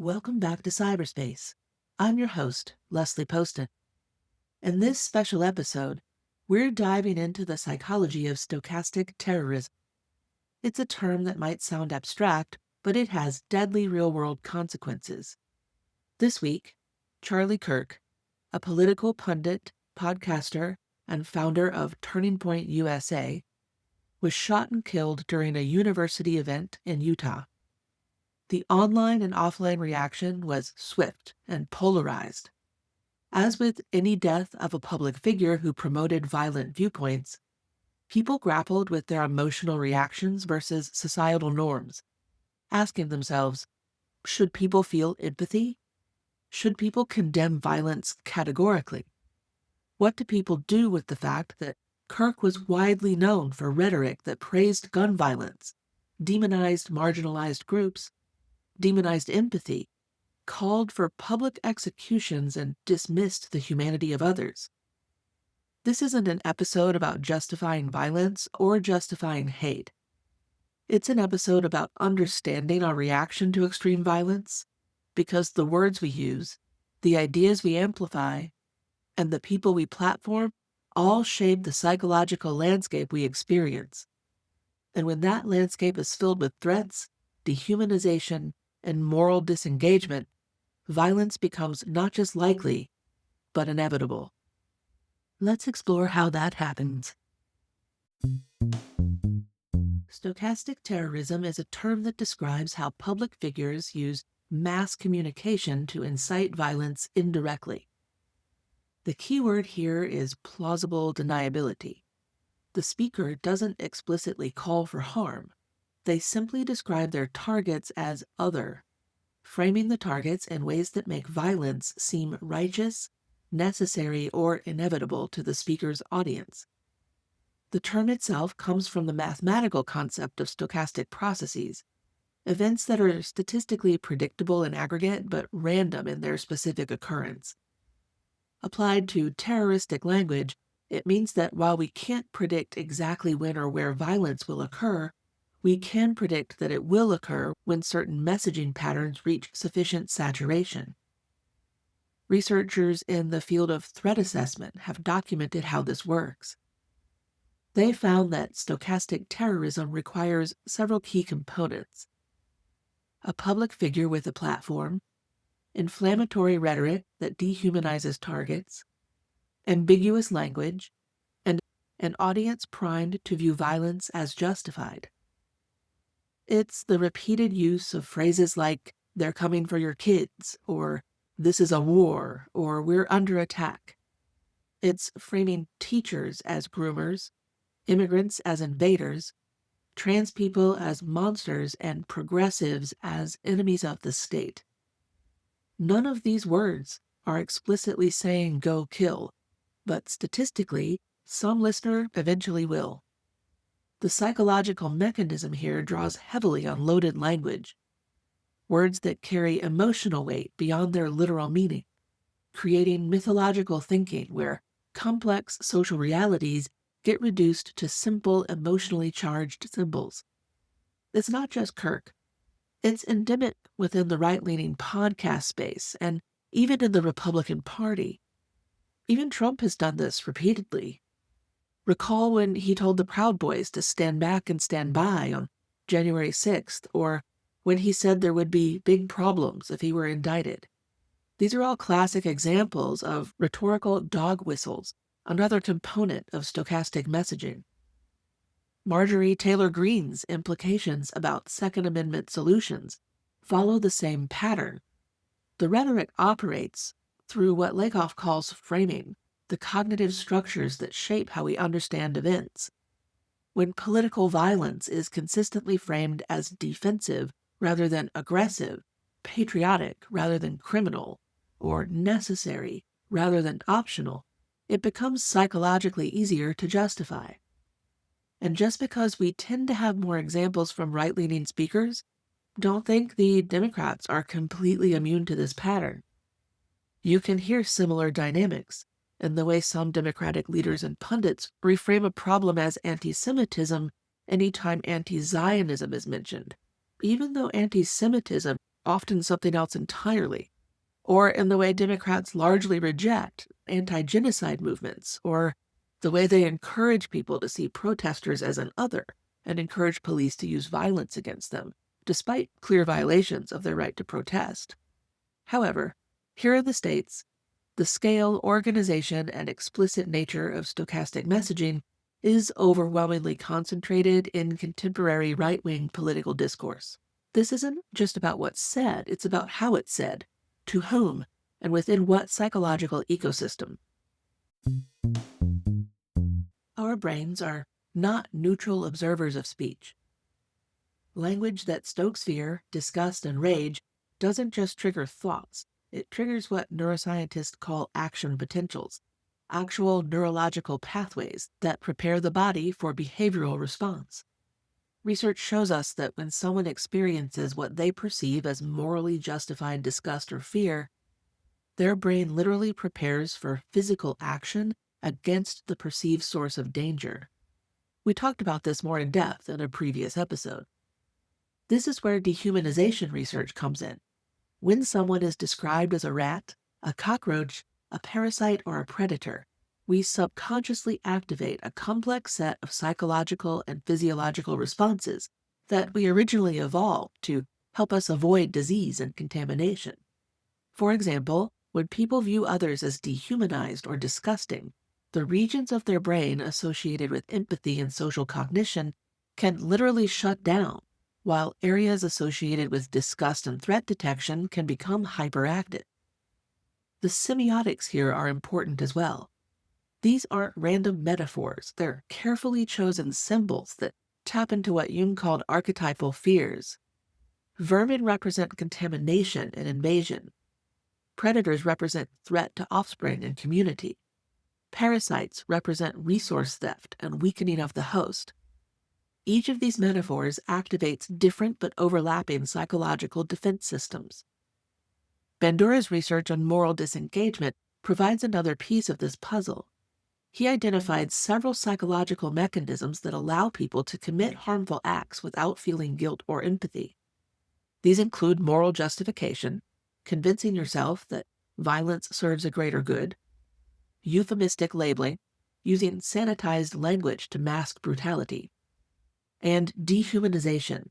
Welcome back to Cyberspace. I'm your host, Leslie Poston. In this special episode, we're diving into the psychology of stochastic terrorism. It's a term that might sound abstract, but it has deadly real-world consequences. This week, Charlie Kirk, a political pundit, podcaster, and founder of Turning Point USA, was shot and killed during a university event in Utah. The online and offline reaction was swift and polarized. As with any death of a public figure who promoted violent viewpoints, people grappled with their emotional reactions versus societal norms, asking themselves, should people feel empathy? Should people condemn violence categorically? What do people do with the fact that Kirk was widely known for rhetoric that praised gun violence, demonized marginalized groups, demonized empathy, called for public executions, and dismissed the humanity of others? This isn't an episode about justifying violence or justifying hate. It's an episode about understanding our reaction to extreme violence, because the words we use, the ideas we amplify, and the people we platform all shape the psychological landscape we experience. And when that landscape is filled with threats, dehumanization, and moral disengagement, violence becomes not just likely, but inevitable. Let's explore how that happens. Stochastic terrorism is a term that describes how public figures use mass communication to incite violence indirectly. The key word here is plausible deniability. The speaker doesn't explicitly call for harm. They simply describe their targets as other, framing the targets in ways that make violence seem righteous, necessary, or inevitable to the speaker's audience. The term itself comes from the mathematical concept of stochastic processes, events that are statistically predictable in aggregate but random in their specific occurrence. Applied to terroristic language, it means that while we can't predict exactly when or where violence will occur, we can predict that it will occur when certain messaging patterns reach sufficient saturation. Researchers in the field of threat assessment have documented how this works. They found that stochastic terrorism requires several key components: a public figure with a platform, inflammatory rhetoric that dehumanizes targets, ambiguous language, and an audience primed to view violence as justified. It's the repeated use of phrases like, "they're coming for your kids," or "this is a war," or "we're under attack." It's framing teachers as groomers, immigrants as invaders, trans people as monsters, and progressives as enemies of the state. None of these words are explicitly saying "go kill," but statistically, some listener eventually will. The psychological mechanism here draws heavily on loaded language, words that carry emotional weight beyond their literal meaning, creating mythological thinking where complex social realities get reduced to simple, emotionally charged symbols. It's not just Kirk. It's endemic within the right-leaning podcast space and even in the Republican Party. Even Trump has done this repeatedly. Recall when he told the Proud Boys to stand back and stand by on January 6th, or when he said there would be big problems if he were indicted. These are all classic examples of rhetorical dog whistles, another component of stochastic messaging. Marjorie Taylor Greene's implications about Second Amendment solutions follow the same pattern. The rhetoric operates through what Lakoff calls framing, the cognitive structures that shape how we understand events. When political violence is consistently framed as defensive rather than aggressive, patriotic rather than criminal, or necessary rather than optional, it becomes psychologically easier to justify. And just because we tend to have more examples from right-leaning speakers, don't think the Democrats are completely immune to this pattern. You can hear similar dynamics in the way some Democratic leaders and pundits reframe a problem as anti-Semitism anytime anti-Zionism is mentioned, even though anti-Semitism often something else entirely, or in the way Democrats largely reject anti-genocide movements, or the way they encourage people to see protesters as an other and encourage police to use violence against them, despite clear violations of their right to protest. However, here in the States, the scale, organization, and explicit nature of stochastic messaging is overwhelmingly concentrated in contemporary right-wing political discourse. This isn't just about what's said, it's about how it's said, to whom, and within what psychological ecosystem. Our brains are not neutral observers of speech. Language that stokes fear, disgust, and rage doesn't just trigger thoughts, it triggers what neuroscientists call action potentials, actual neurological pathways that prepare the body for behavioral response. Research shows us that when someone experiences what they perceive as morally justified disgust or fear, their brain literally prepares for physical action against the perceived source of danger. We talked about this more in depth in a previous episode. This is where dehumanization research comes in. When someone is described as a rat, a cockroach, a parasite, or a predator, we subconsciously activate a complex set of psychological and physiological responses that we originally evolved to help us avoid disease and contamination. For example, when people view others as dehumanized or disgusting, the regions of their brain associated with empathy and social cognition can literally shut down, while areas associated with disgust and threat detection can become hyperactive. The semiotics here are important as well. These aren't random metaphors, they're carefully chosen symbols that tap into what Jung called archetypal fears. Vermin represent contamination and invasion. Predators represent threat to offspring and community. Parasites represent resource theft and weakening of the host. Each of these metaphors activates different but overlapping psychological defense systems. Bandura's research on moral disengagement provides another piece of this puzzle. He identified several psychological mechanisms that allow people to commit harmful acts without feeling guilt or empathy. These include moral justification, convincing yourself that violence serves a greater good, euphemistic labeling, using sanitized language to mask brutality, and dehumanization,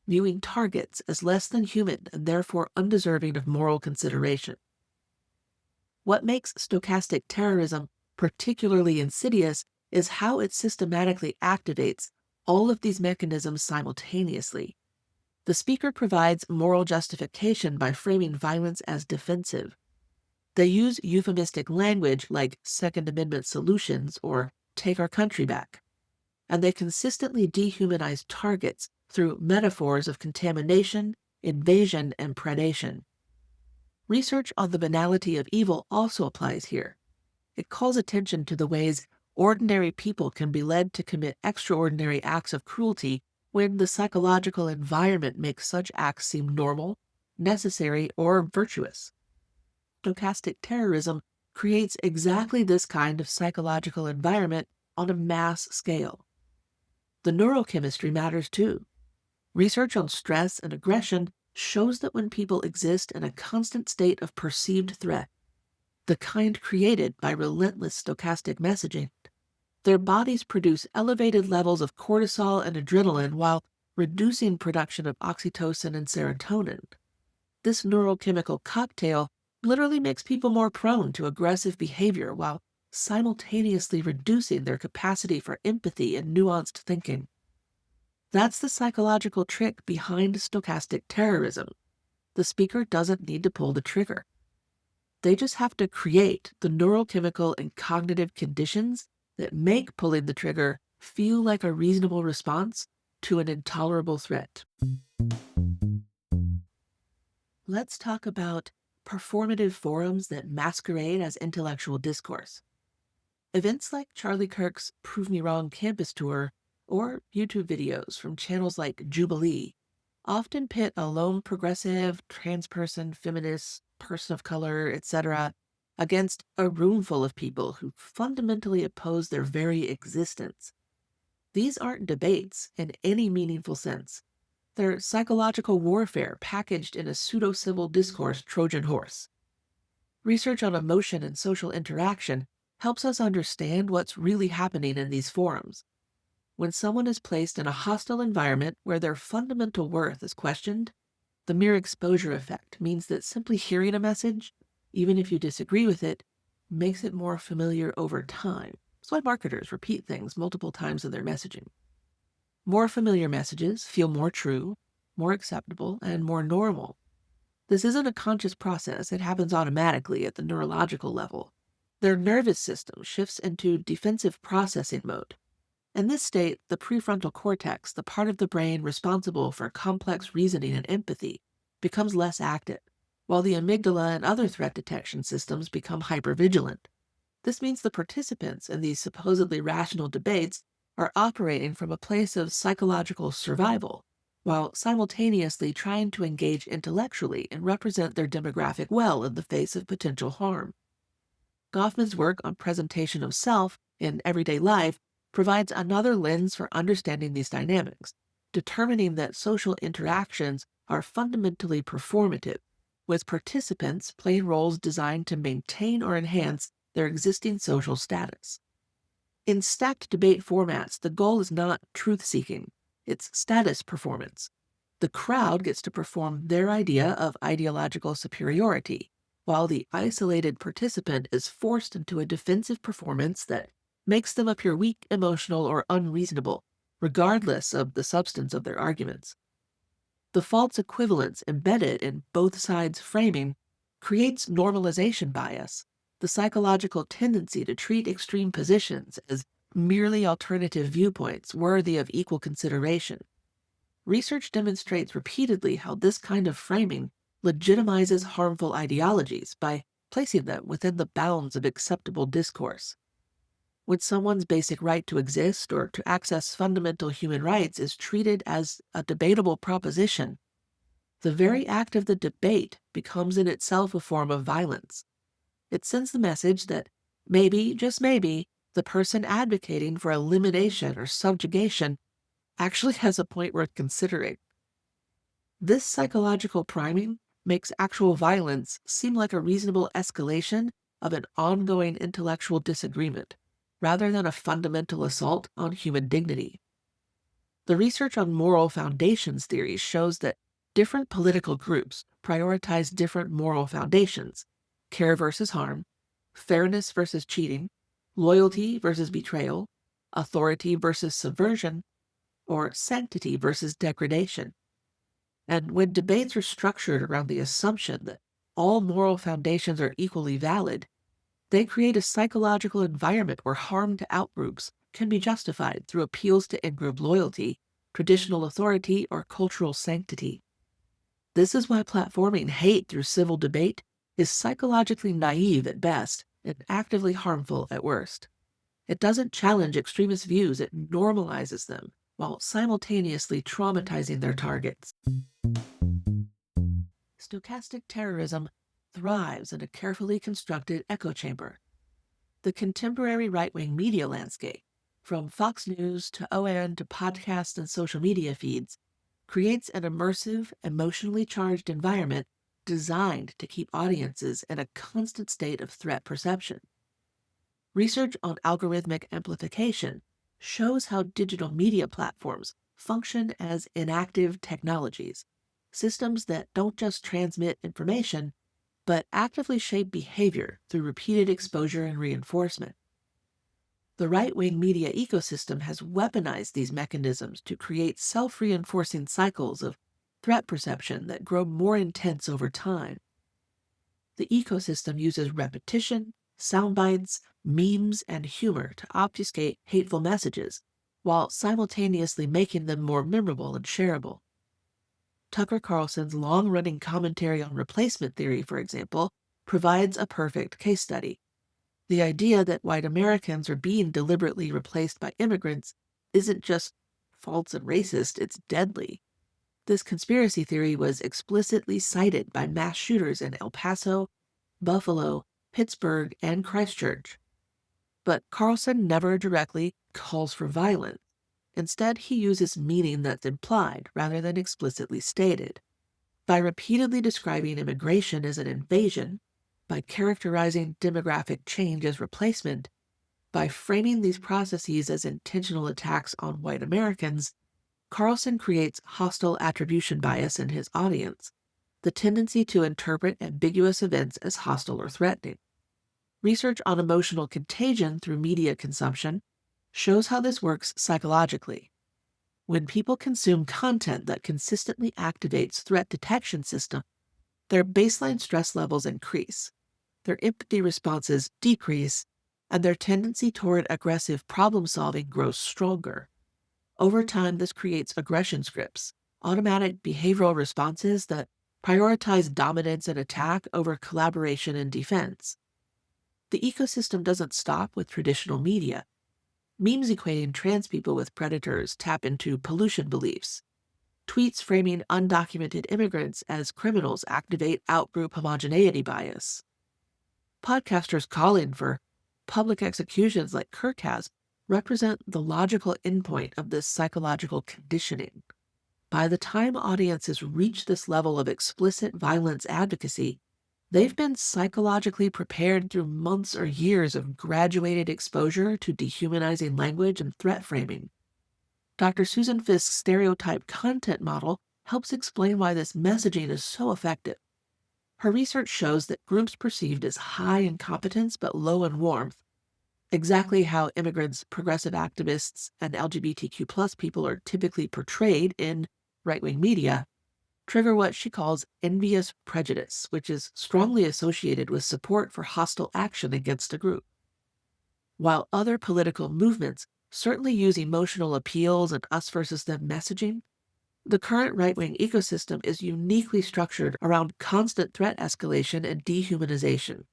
viewing targets as less than human and therefore undeserving of moral consideration. What makes stochastic terrorism particularly insidious is how it systematically activates all of these mechanisms simultaneously. The speaker provides moral justification by framing violence as defensive. They use euphemistic language like Second Amendment solutions or take our country back. And they consistently dehumanize targets through metaphors of contamination, invasion, and predation. Research on the banality of evil also applies here. It calls attention to the ways ordinary people can be led to commit extraordinary acts of cruelty when the psychological environment makes such acts seem normal, necessary, or virtuous. Stochastic terrorism creates exactly this kind of psychological environment on a mass scale. The neurochemistry matters too. Research on stress and aggression shows that when people exist in a constant state of perceived threat, the kind created by relentless stochastic messaging, their bodies produce elevated levels of cortisol and adrenaline while reducing production of oxytocin and serotonin. This neurochemical cocktail literally makes people more prone to aggressive behavior while simultaneously reducing their capacity for empathy and nuanced thinking. That's the psychological trick behind stochastic terrorism. The speaker doesn't need to pull the trigger. They just have to create the neurochemical and cognitive conditions that make pulling the trigger feel like a reasonable response to an intolerable threat. Let's talk about performative forums that masquerade as intellectual discourse. Events like Charlie Kirk's Prove Me Wrong campus tour or YouTube videos from channels like Jubilee often pit a lone progressive, trans person, feminist, person of color, etc., against a room full of people who fundamentally oppose their very existence. These aren't debates in any meaningful sense. They're psychological warfare packaged in a pseudo-civil discourse Trojan horse. Research on emotion and social interaction helps us understand what's really happening in these forums. When someone is placed in a hostile environment where their fundamental worth is questioned, the mere exposure effect means that simply hearing a message, even if you disagree with it, makes it more familiar over time. That's why marketers repeat things multiple times in their messaging. More familiar messages feel more true, more acceptable, and more normal. This isn't a conscious process, it happens automatically at the neurological level. Their nervous system shifts into defensive processing mode. In this state, the prefrontal cortex, the part of the brain responsible for complex reasoning and empathy, becomes less active, while the amygdala and other threat detection systems become hypervigilant. This means the participants in these supposedly rational debates are operating from a place of psychological survival, while simultaneously trying to engage intellectually and represent their demographic well in the face of potential harm. Goffman's work on presentation of self in everyday life provides another lens for understanding these dynamics, determining that social interactions are fundamentally performative, with participants playing roles designed to maintain or enhance their existing social status. In stacked debate formats, the goal is not truth-seeking, it's status performance. The crowd gets to perform their idea of ideological superiority, while the isolated participant is forced into a defensive performance that makes them appear weak, emotional, or unreasonable, regardless of the substance of their arguments. The false equivalence embedded in both sides' framing creates normalization bias, the psychological tendency to treat extreme positions as merely alternative viewpoints worthy of equal consideration. Research demonstrates repeatedly how this kind of framing legitimizes harmful ideologies by placing them within the bounds of acceptable discourse. When someone's basic right to exist or to access fundamental human rights is treated as a debatable proposition, the very act of the debate becomes in itself a form of violence. It sends the message that maybe, just maybe, the person advocating for elimination or subjugation actually has a point worth considering. This psychological priming makes actual violence seem like a reasonable escalation of an ongoing intellectual disagreement, rather than a fundamental assault on human dignity. The research on moral foundations theory shows that different political groups prioritize different moral foundations: care versus harm, fairness versus cheating, loyalty versus betrayal, authority versus subversion, or sanctity versus degradation. And when debates are structured around the assumption that all moral foundations are equally valid, they create a psychological environment where harm to outgroups can be justified through appeals to in-group loyalty, traditional authority, or cultural sanctity. This is why platforming hate through civil debate is psychologically naive at best and actively harmful at worst. It doesn't challenge extremist views, it normalizes them while simultaneously traumatizing their targets. Stochastic terrorism thrives in a carefully constructed echo chamber. The contemporary right-wing media landscape, from Fox News to OAN to podcasts and social media feeds, creates an immersive, emotionally charged environment designed to keep audiences in a constant state of threat perception. Research on algorithmic amplification shows how digital media platforms function as inactive technologies, systems that don't just transmit information, but actively shape behavior through repeated exposure and reinforcement. The right-wing media ecosystem has weaponized these mechanisms to create self-reinforcing cycles of threat perception that grow more intense over time. The ecosystem uses repetition, sound bites, memes, and humor to obfuscate hateful messages, while simultaneously making them more memorable and shareable. Tucker Carlson's long-running commentary on replacement theory, for example, provides a perfect case study. The idea that white Americans are being deliberately replaced by immigrants isn't just false and racist, it's deadly. This conspiracy theory was explicitly cited by mass shooters in El Paso, Buffalo, Pittsburgh, and Christchurch. But Carlson never directly calls for violence. Instead, he uses meaning that's implied rather than explicitly stated. By repeatedly describing immigration as an invasion, by characterizing demographic change as replacement, by framing these processes as intentional attacks on white Americans, Carlson creates hostile attribution bias in his audience, the tendency to interpret ambiguous events as hostile or threatening. Research on emotional contagion through media consumption shows how this works psychologically. When people consume content that consistently activates threat detection systems, their baseline stress levels increase, their empathy responses decrease, and their tendency toward aggressive problem solving grows stronger. Over time, this creates aggression scripts, automatic behavioral responses that prioritize dominance and attack over collaboration and defense. The ecosystem doesn't stop with traditional media. Memes equating trans people with predators tap into pollution beliefs. Tweets framing undocumented immigrants as criminals activate outgroup homogeneity bias. Podcasters calling for public executions like Kirk has represent the logical endpoint of this psychological conditioning. By the time audiences reach this level of explicit violence advocacy, they've been psychologically prepared through months or years of graduated exposure to dehumanizing language and threat framing. Dr. Susan Fisk's stereotype content model helps explain why this messaging is so effective. Her research shows that groups perceived as high in competence but low in warmth, exactly how immigrants, progressive activists, and LGBTQ+ people are typically portrayed in right-wing media, trigger what she calls envious prejudice, which is strongly associated with support for hostile action against a group. While other political movements certainly use emotional appeals and us versus them messaging, the current right-wing ecosystem is uniquely structured around constant threat escalation and dehumanization.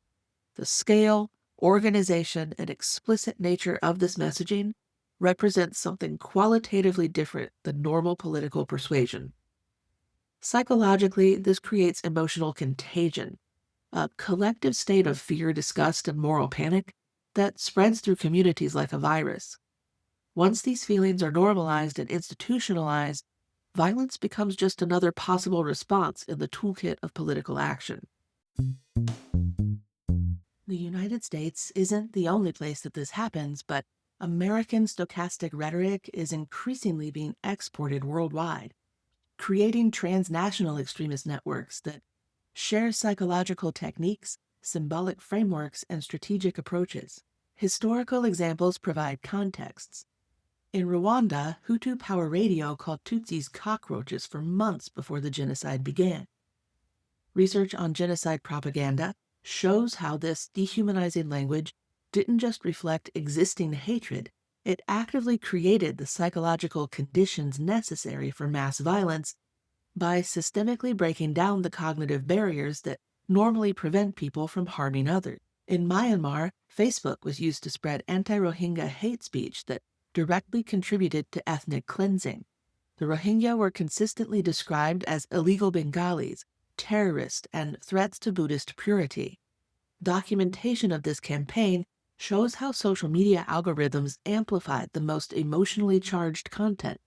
The scale, organization, and explicit nature of this messaging represents something qualitatively different than normal political persuasion. Psychologically, this creates emotional contagion, a collective state of fear, disgust, and moral panic that spreads through communities like a virus. Once these feelings are normalized and institutionalized, violence becomes just another possible response in the toolkit of political action. The United States isn't the only place that this happens, but American stochastic rhetoric is increasingly being exported worldwide, creating transnational extremist networks that share psychological techniques, symbolic frameworks, and strategic approaches. Historical examples provide contexts. In Rwanda, Hutu Power Radio called Tutsis cockroaches for months before the genocide began. Research on genocide propaganda shows how this dehumanizing language didn't just reflect existing hatred, it actively created the psychological conditions necessary for mass violence by systemically breaking down the cognitive barriers that normally prevent people from harming others. In Myanmar, Facebook was used to spread anti-Rohingya hate speech that directly contributed to ethnic cleansing. The Rohingya were consistently described as illegal Bengalis, terrorists, and threats to Buddhist purity. Documentation of this campaign shows how social media algorithms amplified the most emotionally charged content,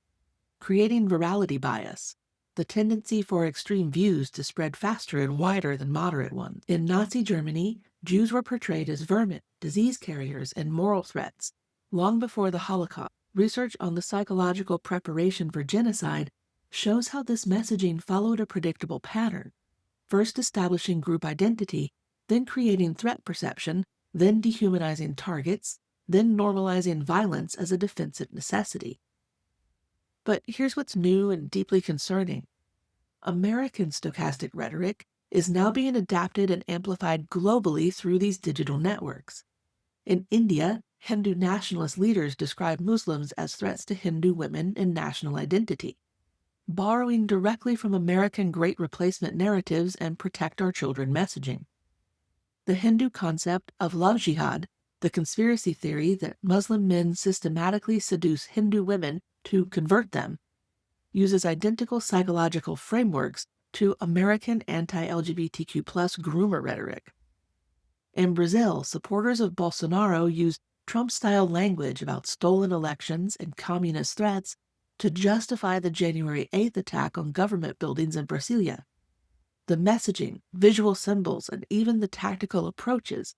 creating virality bias, the tendency for extreme views to spread faster and wider than moderate ones. In Nazi Germany, Jews were portrayed as vermin, disease carriers, and moral threats, long before the Holocaust. Research on the psychological preparation for genocide shows how this messaging followed a predictable pattern, first establishing group identity, then creating threat perception, then dehumanizing targets, then normalizing violence as a defensive necessity. But here's what's new and deeply concerning. American stochastic rhetoric is now being adapted and amplified globally through these digital networks. In India, Hindu nationalist leaders describe Muslims as threats to Hindu women and national identity, borrowing directly from American Great Replacement narratives and protect our children messaging. The Hindu concept of love jihad, the conspiracy theory that Muslim men systematically seduce Hindu women to convert them, uses identical psychological frameworks to American anti-LGBTQ+ groomer rhetoric. In Brazil, supporters of Bolsonaro used Trump-style language about stolen elections and communist threats to justify the January 8th attack on government buildings in Brasilia. The messaging, visual symbols, and even the tactical approaches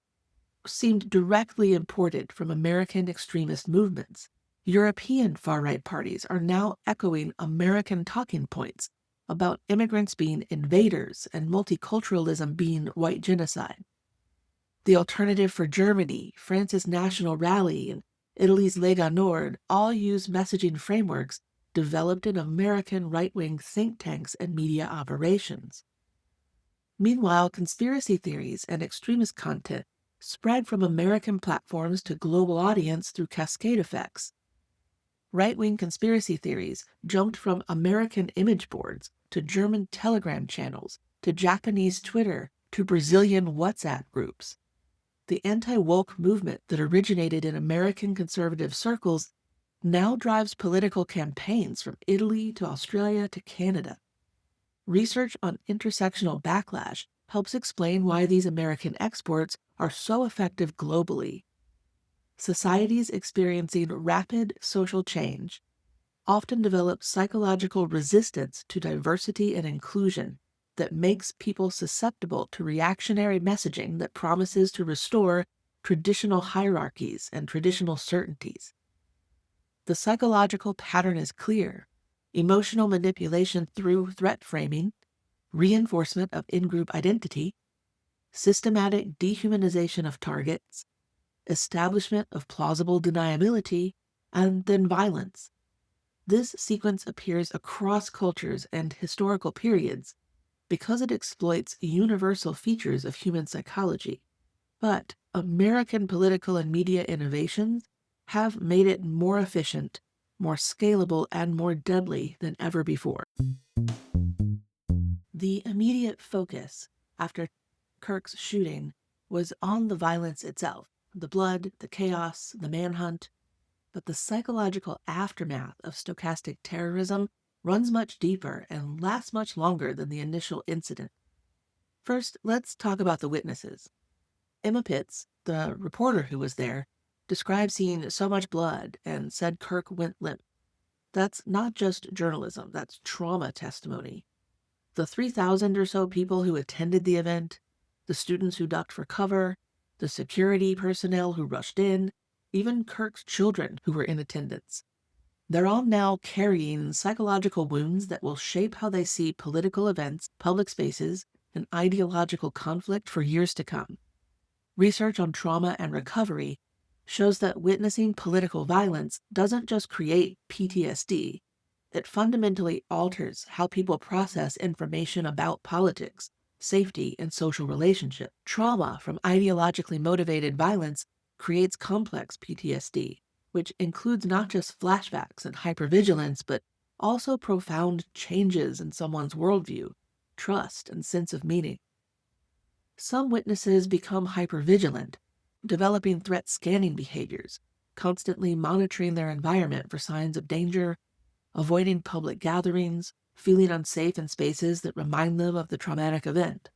seemed directly imported from American extremist movements. European far-right parties are now echoing American talking points about immigrants being invaders and multiculturalism being white genocide. The Alternative for Germany, France's National Rally, and Italy's Lega Nord all use messaging frameworks developed in American right-wing think tanks and media operations. Meanwhile, conspiracy theories and extremist content spread from American platforms to global audience through cascade effects. Right-wing conspiracy theories jumped from American image boards to German Telegram channels to Japanese Twitter to Brazilian WhatsApp groups. The anti-woke movement that originated in American conservative circles now drives political campaigns from Italy to Australia to Canada. Research on intersectional backlash helps explain why these American exports are so effective globally. Societies experiencing rapid social change often develop psychological resistance to diversity and inclusion that makes people susceptible to reactionary messaging that promises to restore traditional hierarchies and traditional certainties. The psychological pattern is clear: emotional manipulation through threat framing, reinforcement of in-group identity, systematic dehumanization of targets, establishment of plausible deniability, and then violence. This sequence appears across cultures and historical periods because it exploits universal features of human psychology. But American political and media innovations have made it more efficient, more scalable, and more deadly than ever before. The immediate focus after Kirk's shooting was on the violence itself, the blood, the chaos, the manhunt, but the psychological aftermath of stochastic terrorism runs much deeper and lasts much longer than the initial incident. First, let's talk about the witnesses. Emma Pitts, the reporter who was there, described seeing so much blood and said Kirk went limp. That's not just journalism, that's trauma testimony. The 3,000 or so people who attended the event, the students who ducked for cover, the security personnel who rushed in, even Kirk's children who were in attendance. They're all now carrying psychological wounds that will shape how they see political events, public spaces, and ideological conflict for years to come. Research on trauma and recovery shows that witnessing political violence doesn't just create PTSD, it fundamentally alters how people process information about politics, safety, and social relationships. Trauma from ideologically motivated violence creates complex PTSD, which includes not just flashbacks and hypervigilance, but also profound changes in someone's worldview, trust, and sense of meaning. Some witnesses become hypervigilant, developing threat scanning behaviors, constantly monitoring their environment for signs of danger, avoiding public gatherings, feeling unsafe in spaces that remind them of the traumatic event.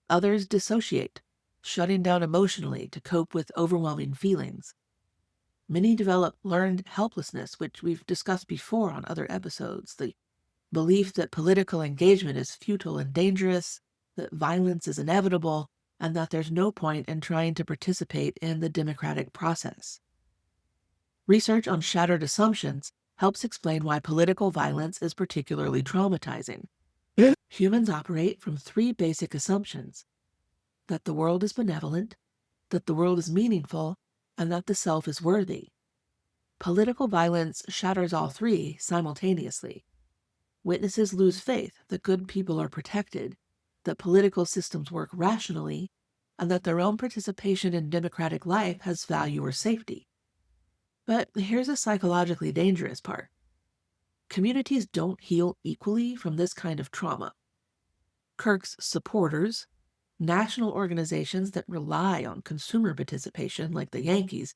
Others dissociate, shutting down emotionally to cope with overwhelming feelings. Many develop learned helplessness, which we've discussed before on other episodes, the belief that political engagement is futile and dangerous, that violence is inevitable, and that there's no point in trying to participate in the democratic process. Research on shattered assumptions helps explain why political violence is particularly traumatizing. Humans operate from three basic assumptions: that the world is benevolent, that the world is meaningful, and that the self is worthy. Political violence shatters all three simultaneously. Witnesses lose faith that good people are protected, that political systems work rationally, and that their own participation in democratic life has value or safety. But here's a psychologically dangerous part. Communities don't heal equally from this kind of trauma. Kirk's supporters, national organizations that rely on consumer participation like the Yankees,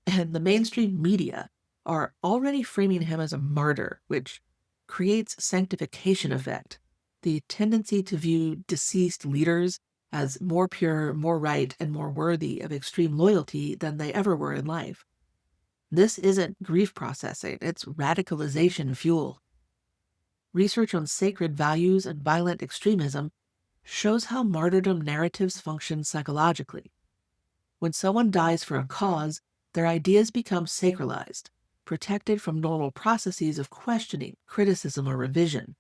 and the mainstream media are already framing him as a martyr, which creates sanctification effect, the tendency to view deceased leaders as more pure, more right, and more worthy of extreme loyalty than they ever were in life. This isn't grief processing, it's radicalization fuel. Research on sacred values and violent extremism shows how martyrdom narratives function psychologically. When someone dies for a cause, their ideas become sacralized, protected from normal processes of questioning, criticism, or revision.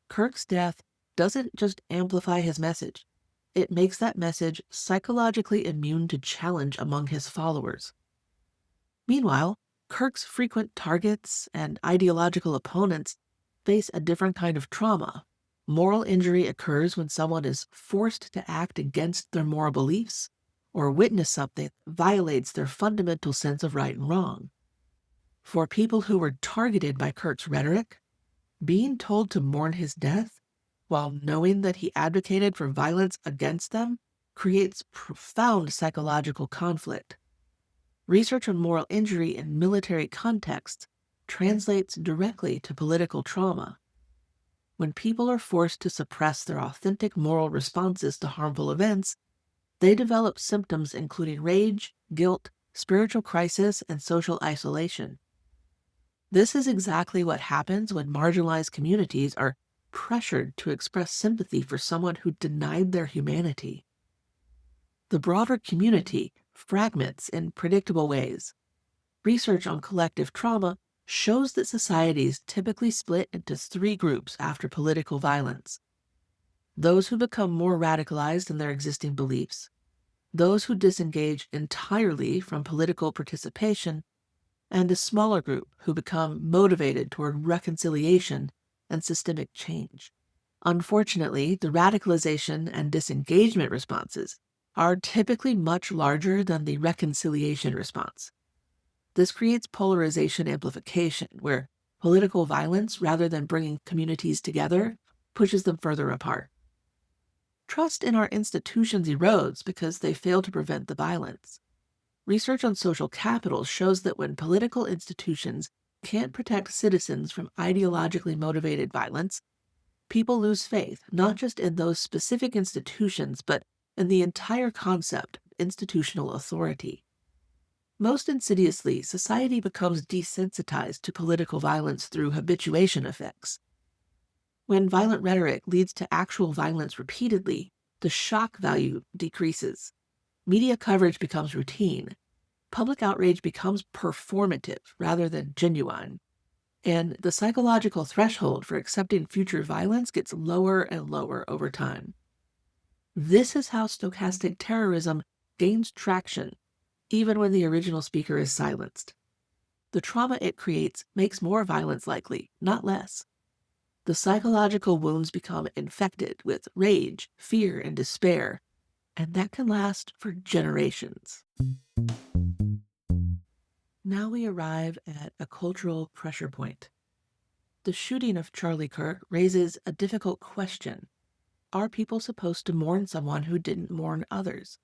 Kirk's death doesn't just amplify his message, it makes that message psychologically immune to challenge among his followers. Meanwhile, Kirk's frequent targets and ideological opponents face a different kind of trauma. Moral injury occurs when someone is forced to act against their moral beliefs or witness something that violates their fundamental sense of right and wrong. For people who were targeted by Kirk's rhetoric, being told to mourn his death while knowing that he advocated for violence against them creates profound psychological conflict. Research on moral injury in military contexts translates directly to political trauma. When people are forced to suppress their authentic moral responses to harmful events, they develop symptoms including rage, guilt, spiritual crisis, and social isolation. This is exactly what happens when marginalized communities are pressured to express sympathy for someone who denied their humanity. The broader community fragments in predictable ways. Research on collective trauma shows that societies typically split into three groups after political violence: those who become more radicalized in their existing beliefs, those who disengage entirely from political participation, and a smaller group who become motivated toward reconciliation and systemic change. Unfortunately, the radicalization and disengagement responses are typically much larger than the reconciliation response. This creates polarization amplification, where political violence, rather than bringing communities together, pushes them further apart. Trust in our institutions erodes because they fail to prevent the violence. Research on social capital shows that when political institutions can't protect citizens from ideologically motivated violence, people lose faith not just in those specific institutions, but in the entire concept of institutional authority. Most insidiously, society becomes desensitized to political violence through habituation effects. When violent rhetoric leads to actual violence repeatedly, the shock value decreases. Media coverage becomes routine. Public outrage becomes performative rather than genuine. And the psychological threshold for accepting future violence gets lower and lower over time. This is how stochastic terrorism gains traction, even when the original speaker is silenced. The trauma it creates makes more violence likely, not less. The psychological wounds become infected with rage, fear, and despair, and that can last for generations. Now we arrive at a cultural pressure point. The shooting of Charlie Kirk raises a difficult question. Are people supposed to mourn someone who didn't mourn others?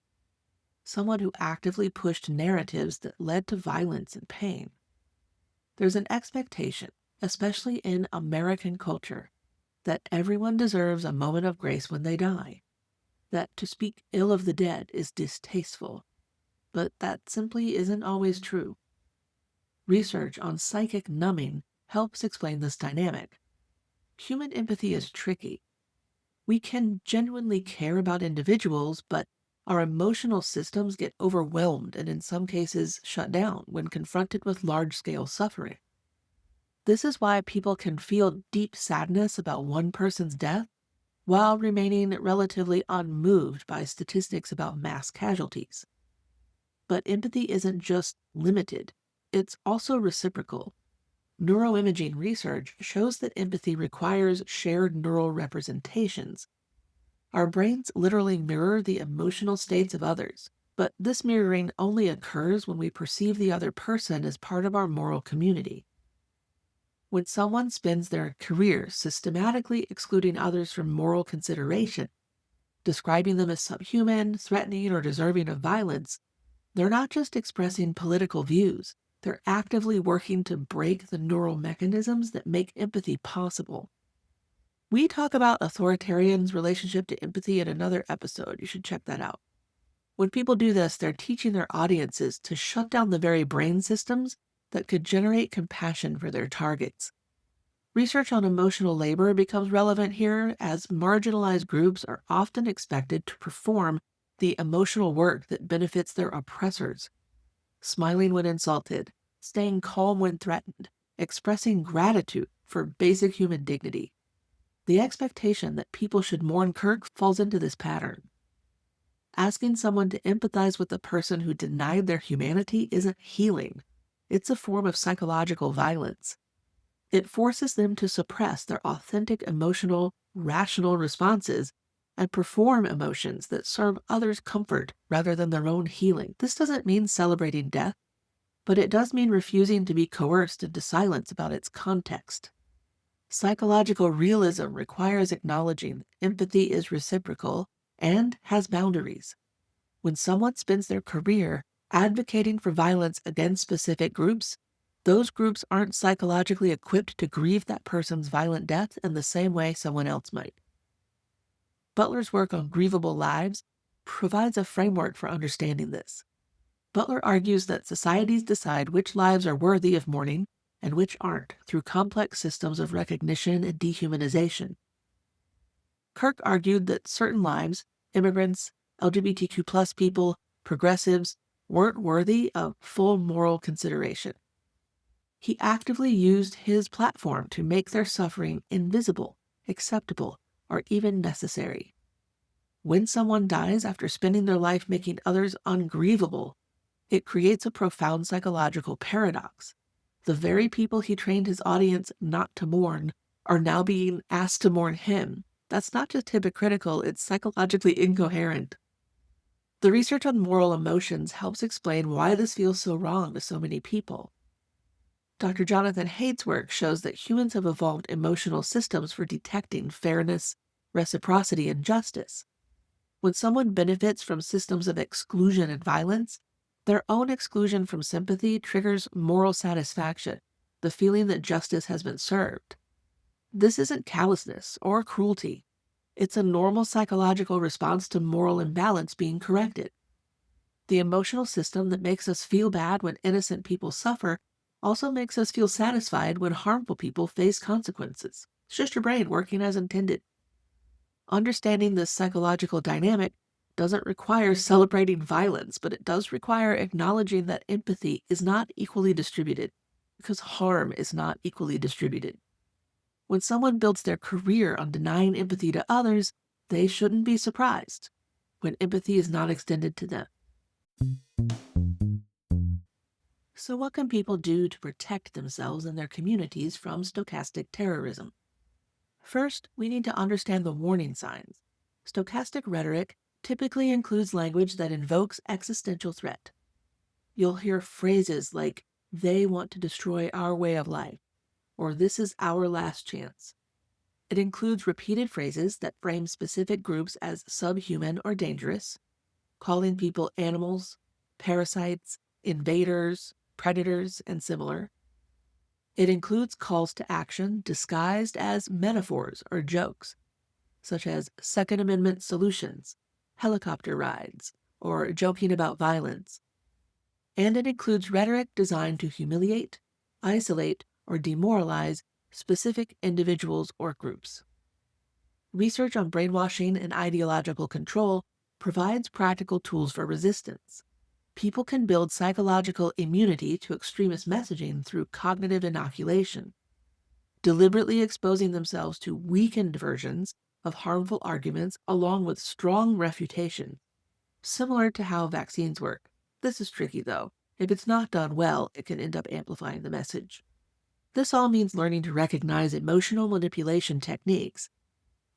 Someone who actively pushed narratives that led to violence and pain? There's an expectation, especially in American culture, that everyone deserves a moment of grace when they die, that to speak ill of the dead is distasteful, but that simply isn't always true. Research on psychic numbing helps explain this dynamic. Human empathy is tricky. We can genuinely care about individuals, but our emotional systems get overwhelmed and in some cases shut down when confronted with large-scale suffering. This is why people can feel deep sadness about one person's death while remaining relatively unmoved by statistics about mass casualties. But empathy isn't just limited, it's also reciprocal. Neuroimaging research shows that empathy requires shared neural representations. Our brains literally mirror the emotional states of others, but this mirroring only occurs when we perceive the other person as part of our moral community. When someone spends their career systematically excluding others from moral consideration, describing them as subhuman, threatening, or deserving of violence, they're not just expressing political views, they're actively working to break the neural mechanisms that make empathy possible. We talk about authoritarians' relationship to empathy in another episode. You should check that out. When people do this, they're teaching their audiences to shut down the very brain systems that could generate compassion for their targets. Research on emotional labor becomes relevant here as marginalized groups are often expected to perform the emotional work that benefits their oppressors. Smiling when insulted, staying calm when threatened, expressing gratitude for basic human dignity. The expectation that people should mourn Kirk falls into this pattern. Asking someone to empathize with the person who denied their humanity isn't healing. It's a form of psychological violence. It forces them to suppress their authentic emotional, rational responses and perform emotions that serve others' comfort rather than their own healing. This doesn't mean celebrating death, but it does mean refusing to be coerced into silence about its context. Psychological realism requires acknowledging that empathy is reciprocal and has boundaries. When someone spends their career advocating for violence against specific groups, those groups aren't psychologically equipped to grieve that person's violent death in the same way someone else might. Butler's work on grievable lives provides a framework for understanding this. Butler argues that societies decide which lives are worthy of mourning and which aren't through complex systems of recognition and dehumanization. Kirk argued that certain lives, immigrants, LGBTQ+ people, progressives, weren't worthy of full moral consideration. He actively used his platform to make their suffering invisible, acceptable, or even necessary. When someone dies after spending their life making others ungrievable, it creates a profound psychological paradox. The very people he trained his audience not to mourn are now being asked to mourn him. That's not just hypocritical, it's psychologically incoherent. The research on moral emotions helps explain why this feels so wrong to so many people. Dr. Jonathan Haidt's work shows that humans have evolved emotional systems for detecting fairness, reciprocity, and justice. When someone benefits from systems of exclusion and violence, their own exclusion from sympathy triggers moral satisfaction, the feeling that justice has been served. This isn't callousness or cruelty. It's a normal psychological response to moral imbalance being corrected. The emotional system that makes us feel bad when innocent people suffer also makes us feel satisfied when harmful people face consequences. It's just your brain working as intended. Understanding this psychological dynamic doesn't require celebrating violence, but it does require acknowledging that empathy is not equally distributed, because harm is not equally distributed. When someone builds their career on denying empathy to others, they shouldn't be surprised when empathy is not extended to them. So what can people do to protect themselves and their communities from stochastic terrorism? First, we need to understand the warning signs. Stochastic rhetoric typically includes language that invokes existential threat. You'll hear phrases like, "they want to destroy our way of life," or "this is our last chance." It includes repeated phrases that frame specific groups as subhuman or dangerous, calling people animals, parasites, invaders, predators, and similar. It includes calls to action disguised as metaphors or jokes, such as Second Amendment solutions, helicopter rides, or joking about violence. And it includes rhetoric designed to humiliate, isolate, or demoralize specific individuals or groups. Research on brainwashing and ideological control provides practical tools for resistance. People can build psychological immunity to extremist messaging through cognitive inoculation, deliberately exposing themselves to weakened versions of harmful arguments along with strong refutation, similar to how vaccines work. This is tricky though. If it's not done well, it can end up amplifying the message. This all means learning to recognize emotional manipulation techniques,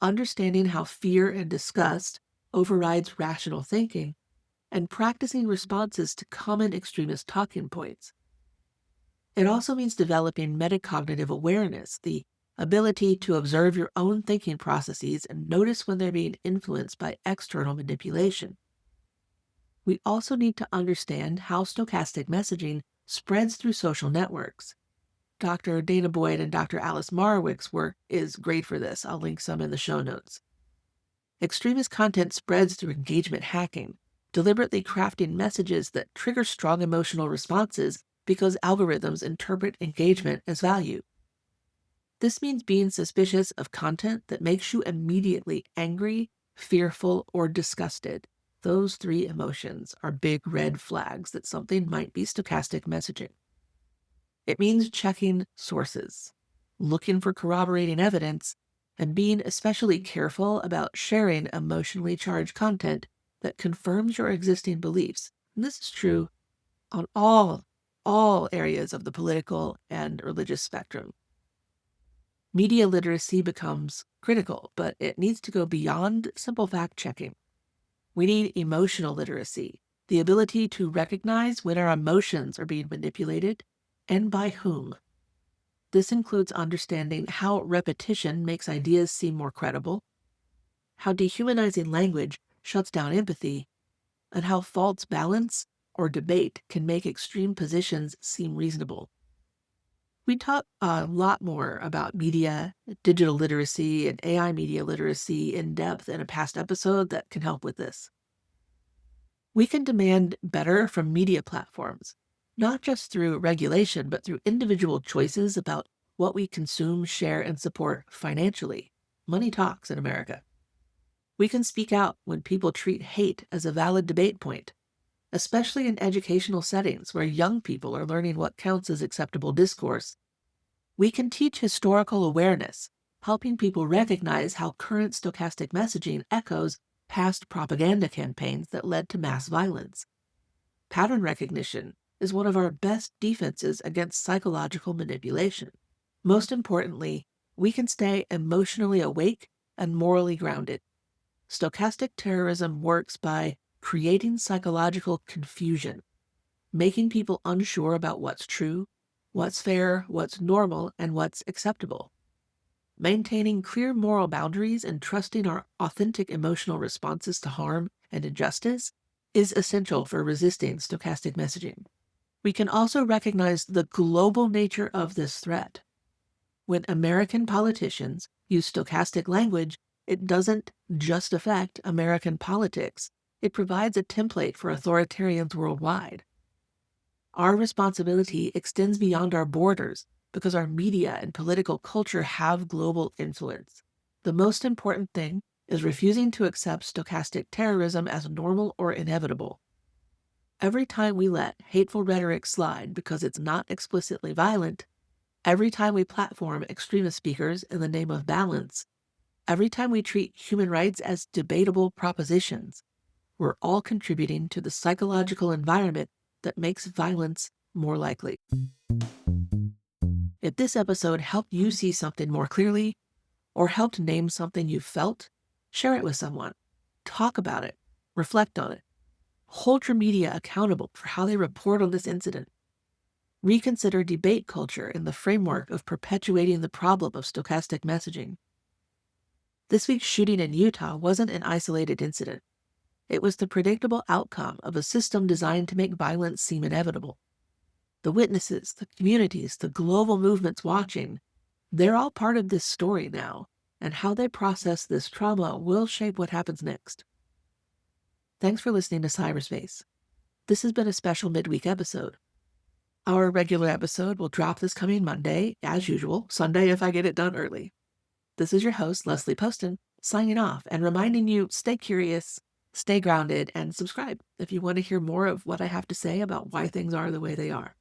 understanding how fear and disgust overrides rational thinking, and practicing responses to common extremist talking points. It also means developing metacognitive awareness, the ability to observe your own thinking processes and notice when they're being influenced by external manipulation. We also need to understand how stochastic messaging spreads through social networks. Dr. Dana Boyd and Dr. Alice Marwick's work is great for this. I'll link some in the show notes. Extremist content spreads through engagement hacking, deliberately crafting messages that trigger strong emotional responses because algorithms interpret engagement as value. This means being suspicious of content that makes you immediately angry, fearful, or disgusted. Those three emotions are big red flags that something might be stochastic messaging. It means checking sources, looking for corroborating evidence, and being especially careful about sharing emotionally charged content that confirms your existing beliefs. And this is true on all areas of the political and religious spectrum. Media literacy becomes critical, but it needs to go beyond simple fact-checking. We need emotional literacy, the ability to recognize when our emotions are being manipulated and by whom. This includes understanding how repetition makes ideas seem more credible, how dehumanizing language shuts down empathy, and how false balance or debate can make extreme positions seem reasonable. We talk a lot more about media, digital literacy, and AI media literacy in depth in a past episode that can help with this. We can demand better from media platforms, not just through regulation, but through individual choices about what we consume, share, and support financially. Money talks in America. We can speak out when people treat hate as a valid debate point, especially in educational settings where young people are learning what counts as acceptable discourse. We can teach historical awareness, helping people recognize how current stochastic messaging echoes past propaganda campaigns that led to mass violence. Pattern recognition is one of our best defenses against psychological manipulation. Most importantly, we can stay emotionally awake and morally grounded. Stochastic terrorism works by creating psychological confusion, making people unsure about what's true, what's fair, what's normal, and what's acceptable. Maintaining clear moral boundaries and trusting our authentic emotional responses to harm and injustice is essential for resisting stochastic messaging. We can also recognize the global nature of this threat. When American politicians use stochastic language, it doesn't just affect American politics. It provides a template for authoritarians worldwide. Our responsibility extends beyond our borders because our media and political culture have global influence. The most important thing is refusing to accept stochastic terrorism as normal or inevitable. Every time we let hateful rhetoric slide because it's not explicitly violent, every time we platform extremist speakers in the name of balance, every time we treat human rights as debatable propositions, we're all contributing to the psychological environment that makes violence more likely. If this episode helped you see something more clearly, or helped name something you felt, share it with someone. Talk about it. Reflect on it. Hold your media accountable for how they report on this incident. Reconsider debate culture in the framework of perpetuating the problem of stochastic messaging. This week's shooting in Utah wasn't an isolated incident. It was the predictable outcome of a system designed to make violence seem inevitable. The witnesses, the communities, the global movements watching, they're all part of this story now, and how they process this trauma will shape what happens next. Thanks for listening to PsyberSpace. This has been a special midweek episode. Our regular episode will drop this coming Monday, as usual, Sunday if I get it done early. This is your host, Leslie Poston, signing off and reminding you, stay curious, stay grounded, and subscribe if you want to hear more of what I have to say about why things are the way they are.